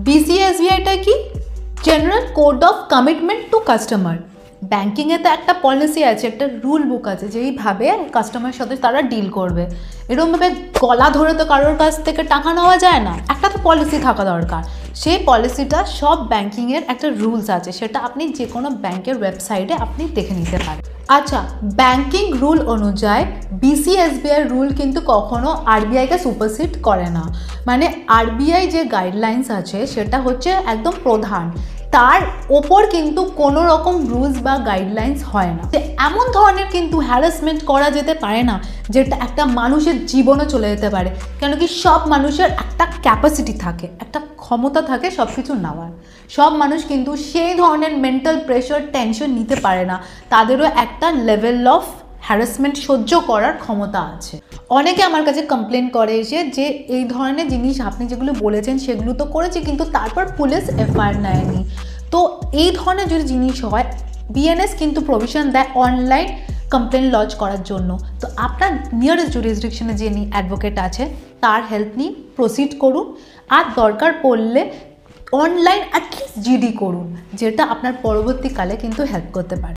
বিসিএসবিআইটা কি? General code of commitment to customer. ব্যাঙ্কিংয়ে তো একটা পলিসি আছে, একটা রুল বুক আছে, যেইভাবে কাস্টমারের সাথে তারা ডিল করবে। এরকমভাবে গলা ধরে তো কারোর কাছ থেকে টাকা নেওয়া যায় না, একটা তো পলিসি থাকা দরকার। সেই পলিসিটা সব ব্যাঙ্কিংয়ের একটা রুলস আছে, সেটা আপনি যে কোনো ব্যাংকের ওয়েবসাইটে আপনি দেখে নিতে পারেন। আচ্ছা, ব্যাঙ্কিং রুল অনুযায়ী বিসিএসবিআই রুল কিন্তু কখনো আরবিআইকে সুপারসিড করে না। মানে আরবিআই যে গাইডলাইন্স আছে সেটা হচ্ছে একদম প্রধান, তার ওপর কিন্তু কোনো রকম রুলস বা গাইডলাইন্স হয় না। যে এমন ধরনের কিন্তু হ্যারাসমেন্ট করা যেতে পারে না যেটা একটা মানুষের জীবনে চলে যেতে পারে। কেন কি সব মানুষের একটা ক্যাপাসিটি থাকে, একটা ক্ষমতা থাকে সব কিছু নেওয়ার। সব মানুষ কিন্তু সেই ধরনের মেন্টাল প্রেশার, টেনশন নিতে পারে না, তাদেরও একটা লেভেল অফ হ্যারাসমেন্ট সহ্য করার ক্ষমতা আছে। অনেকে আমার কাছে কমপ্লেন করে যে এই ধরনের জিনিস আপনি যেগুলো বলেছেন সেগুলো তো করেছি, কিন্তু তারপর পুলিশ এফআইআর নেয়নি। তো এই ধরনের যদি জিনিস হয়, বিএনএস কিন্তু প্রভিশন দেয় অনলাইন কমপ্লেন লজ করার জন্য। তো আপনার নিয়ারেস্ট জুরিসডিকশনে যে অ্যাডভোকেট আছে তার হেল্প নিয়ে প্রসিড করুন, আর দরকার পড়লে অনলাইন অ্যাটলিস্ট জিডি করুন, যেটা আপনার পরবর্তীকালে কিন্তু হেল্প করতে পারে।